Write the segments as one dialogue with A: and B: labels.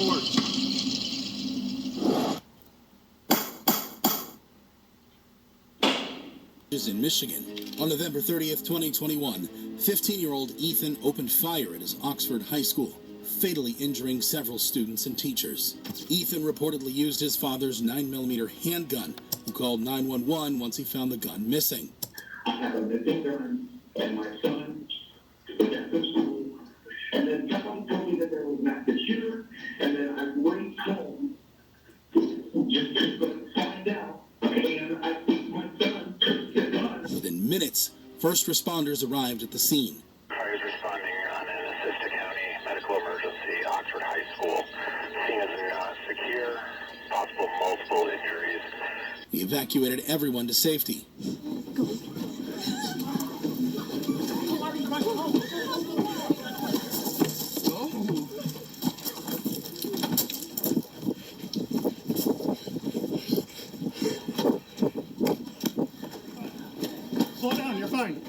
A: report.
B: In Michigan. On November 30th, 2021, 15-year-old Ethan opened fire at his Oxford high school, fatally injuring several students and teachers. Ethan reportedly used his father's 9mm handgun, who called 911 once he found the gun missing.
C: I have a missing gun, and my son was at the school, and then someone told me that there was not the shooter, and then I went home just to find out, and I think my son took the gun.
B: Within minutes, first responders arrived at the scene.
D: Cars responding on an Assista County medical emergency, Oxford High School. Scene is secure, possible multiple injuries.
B: He evacuated everyone to safety.
A: Slow down, you're fine.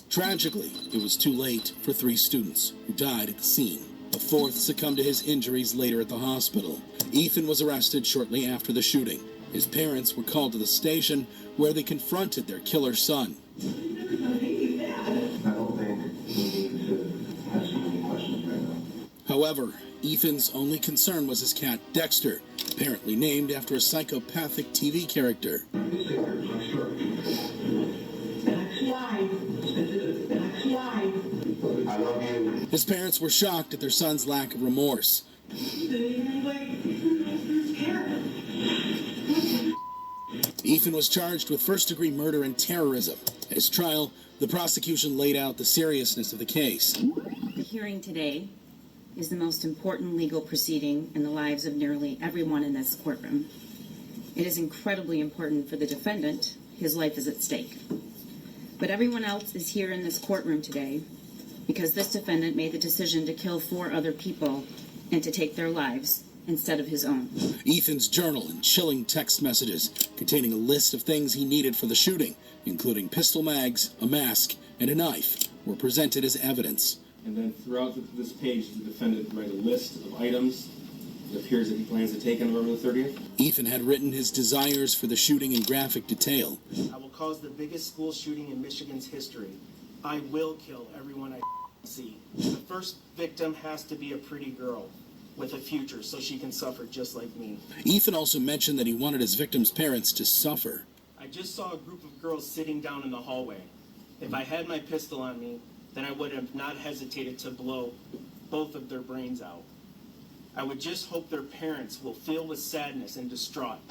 B: Tragically, it was too late for 3 students who died at the scene. A 4th succumbed to his injuries later at the hospital. Ethan was arrested shortly after the shooting. His parents were called to the station where they confronted their killer's son.
C: I don't think we need to ask you any questions right now.
B: However, Ethan's only concern was his cat Dexter, apparently named after a psychopathic TV character.
C: I love you.
B: His parents were shocked at their son's lack of remorse. Ethan was charged with first-degree murder and terrorism. At his trial, the prosecution laid out the seriousness of the case.
E: The hearing today is the most important legal proceeding in the lives of nearly everyone in this courtroom. It is incredibly important for the defendant. His life is at stake. But everyone else is here in this courtroom today because this defendant made the decision to kill 4 other people and to take their lives instead of his own.
B: Ethan's journal and chilling text messages containing a list of things he needed for the shooting, including pistol mags, a mask, and a knife, were presented as evidence.
F: And then throughout this page, the defendant write a list of items it appears that he plans to take on November the 30th.
B: Ethan had written his desires for the shooting in graphic detail.
A: I will cause the biggest school shooting in Michigan's history. I will kill everyone I see. The first victim has to be a pretty girl with a future so she can suffer just like me.
B: Ethan also mentioned that he wanted his victims' parents to suffer.
A: I just saw a group of girls sitting down in the hallway. If I had my pistol on me, then I would have not hesitated to blow both of their brains out. I would just hope their parents will feel with sadness and distraught.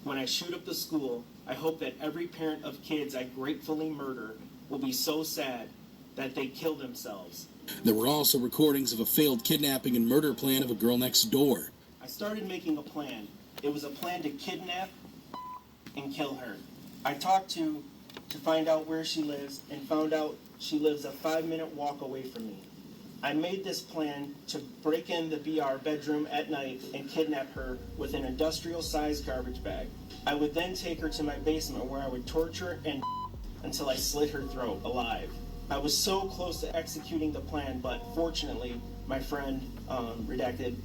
A: When I shoot up the school, I hope that every parent of kids I gratefully murder will be so sad that they kill themselves.
B: There were also recordings of a failed kidnapping and murder plan of a girl next door.
A: I started making a plan. It was a plan to kidnap and kill her. I talked to find out where she lives and found out she lives a 5-minute walk away from me. I made this plan to break in the BR bedroom at night and kidnap her with an industrial-sized garbage bag. I would then take her to my basement where I would torture and until I slit her throat alive. I was so close to executing the plan, but fortunately, my friend, Redacted,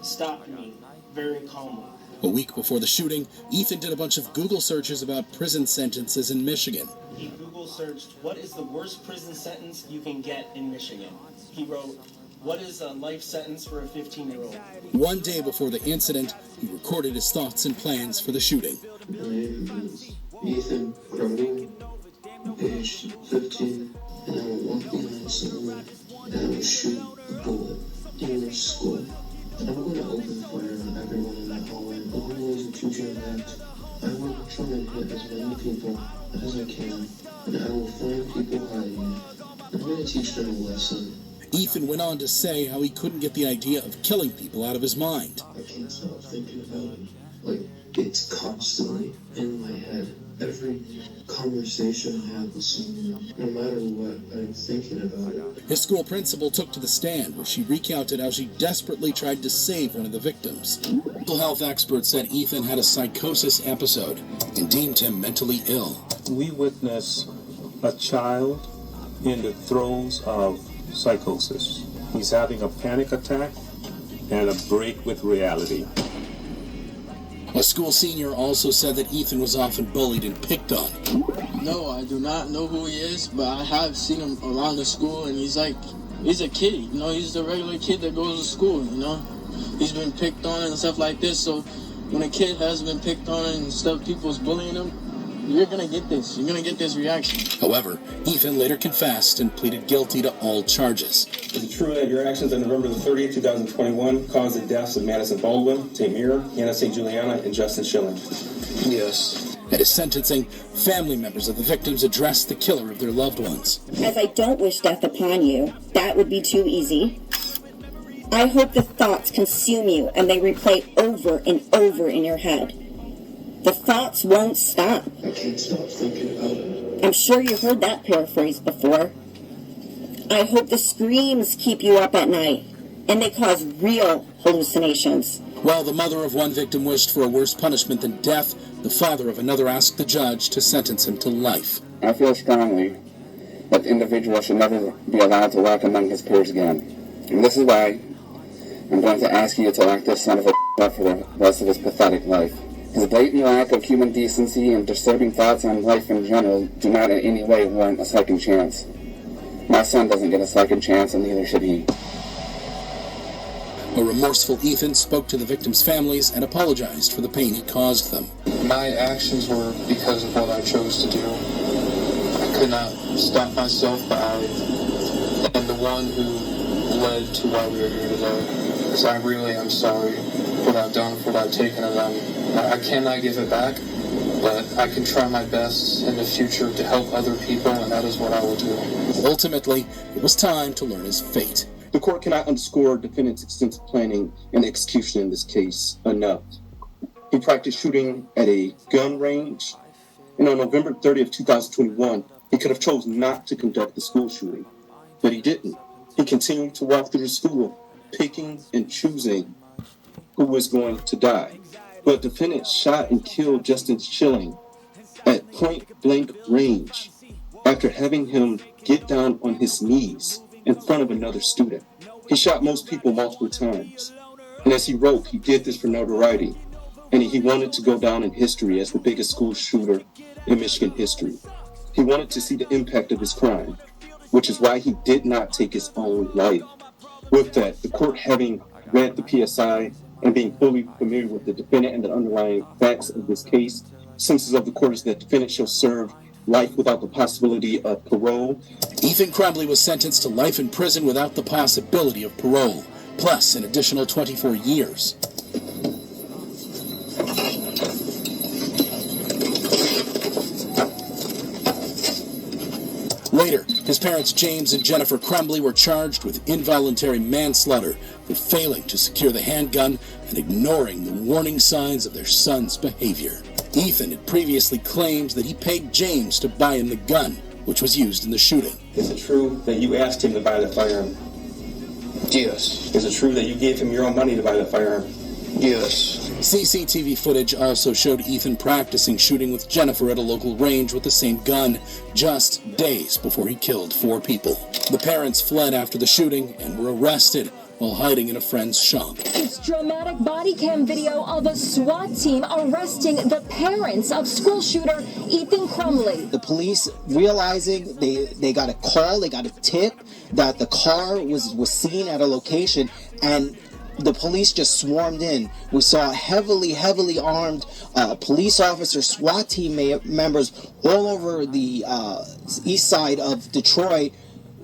A: stopped me very calmly.
B: A week before the shooting, Ethan did a bunch of Google searches about prison sentences in Michigan.
A: He Google searched, what is the worst prison sentence you can get in Michigan? He wrote, what is a life sentence for a 15-year-old?
B: One day before the incident, he recorded his thoughts and plans for the shooting.
G: My name is Ethan Crowder, age 15, and I will walk behind someone and I will shoot a bullet in your school. I'm going to open fire on everyone in that hallway. Always a two-jam act. I will try and hit as many people as I can, and I will find people hiding. I'm going to teach them a lesson.
B: Ethan went on to say how he couldn't get the idea of killing people out of his mind.
G: I can't stop thinking about it. Like, it's constantly in my head. Every conversation I have with someone, no matter what, I'm thinking about it.
B: His school principal took to the stand, where she recounted how she desperately tried to save one of the victims. Mental health experts said Ethan had a psychosis episode and deemed him mentally ill.
H: We witness a child in the throes of psychosis. He's having a panic attack. and a break with reality.
B: A school senior also said that Ethan was often bullied and picked on.
I: No, I do not know who he is, but I have seen him around the school, and he's a kid, you know, he's the regular kid that goes to school, you know. He's been picked on and stuff like this, so when a kid has been picked on and stuff, people's bullying him, you're gonna get this. You're gonna get this reaction.
B: However, Ethan later confessed and pleaded guilty to all charges.
F: Is it true that your actions on November the 30th, 2021 caused the deaths of Madison Baldwin, Tamir, Hannah St. Juliana, and Justin Schilling?
I: Yes.
B: At his sentencing, family members of the victims addressed the killer of their loved ones.
J: As I don't wish death upon you, that would be too easy. I hope the thoughts consume you and they replay over and over in your head. The thoughts won't stop.
G: I can't stop thinking about it.
J: I'm sure you heard that paraphrase before. I hope the screams keep you up at night and they cause real hallucinations.
B: While the mother of one victim wished for a worse punishment than death, the father of another asked the judge to sentence him to life.
K: I feel strongly that the individual should never be allowed to walk among his peers again. And this is why I'm going to ask you to lock this son of a up for the rest of his pathetic life. His blatant lack of human decency and disturbing thoughts on life in general do not in any way warrant a second chance. My son doesn't get a second chance, and neither should he.
B: A remorseful Ethan spoke to the victims' families and apologized for the pain he caused them.
I: My actions were because of what I chose to do. I could not stop myself, but I am the one who led to why we are here today. So I really am sorry for what I've done, for what I've taken of them. I cannot give it back, but I can try my best in the future to help other people, and that is what I will do.
B: Ultimately, it was time to learn his fate.
F: The court cannot underscore defendant's extensive planning and execution in this case enough. He practiced shooting at a gun range, and on November 30th, 2021, he could have chosen not to conduct the school shooting, but he didn't. He continued to walk through the school, picking and choosing who was going to die. But defendant shot and killed Justin Schilling at point-blank range after having him get down on his knees in front of another student. He shot most people multiple times. And as he wrote, he did this for notoriety. And he wanted to go down in history as the biggest school shooter in Michigan history. He wanted to see the impact of his crime, which is why he did not take his own life. With that, the court having read the PSI and being fully familiar with the defendant and the underlying facts of this case, sentences of the court is that defendant shall serve life without the possibility of parole.
B: Ethan Crumbley was sentenced to life in prison without the possibility of parole, plus an additional 24 years. Later, his parents James and Jennifer Crumbley were charged with involuntary manslaughter for failing to secure the handgun and ignoring the warning signs of their son's behavior. Ethan had previously claimed that he paid James to buy him the gun, which was used in the shooting.
F: Is it true that you asked him to buy the firearm?
I: Yes.
F: Is it true that you gave him your own money to buy the firearm?
I: Yes.
B: CCTV footage also showed Ethan practicing shooting with Jennifer at a local range with the same gun just days before he killed 4 people. The parents fled after the shooting and were arrested while hiding in a friend's shop.
L: It's dramatic body cam video of a SWAT team arresting the parents of school shooter Ethan Crumbley.
M: The police realizing they got a call, they got a tip that the car was seen at a location, and the police just swarmed in. We saw heavily armed police officers, SWAT team members all over the east side of Detroit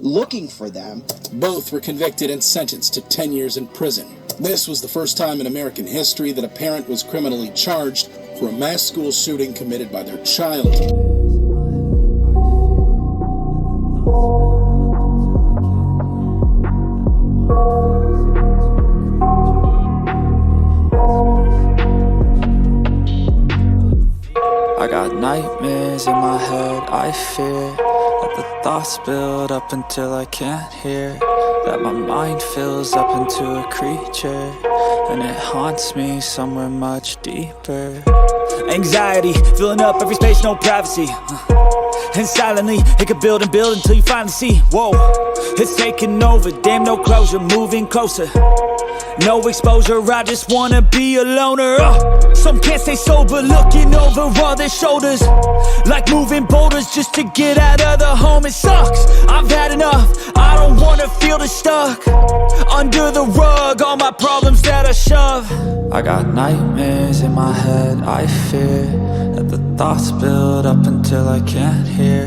M: looking for them.
B: Both were convicted and sentenced to 10 years in prison. This was the first time in American history that a parent was criminally charged for a mass school shooting committed by their child.
N: I got nightmares in my head, I fear that the thoughts build up until I can't hear, that my mind fills up into a creature, and it haunts me somewhere much deeper.
O: Anxiety, filling up every space, no privacy. And silently, it could build and build until you finally see, whoa, it's taking over, damn no closure, moving closer. No exposure, I just wanna be a loner. Some can't stay sober, looking over all their shoulders, like moving boulders just to get out of the home. It sucks, I've had enough, I don't wanna feel the stuck under the rug, all my problems that I shove.
N: I got nightmares in my head, I fear that the thoughts build up until I can't hear,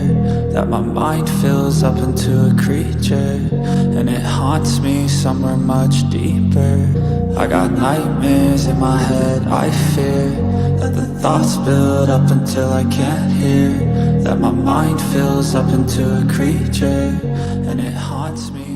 N: that my mind fills up into a creature, and it haunts me somewhere much deeper. I got nightmares in my head, I fear that the thoughts build up until I can't hear, that my mind fills up into a creature, and it haunts me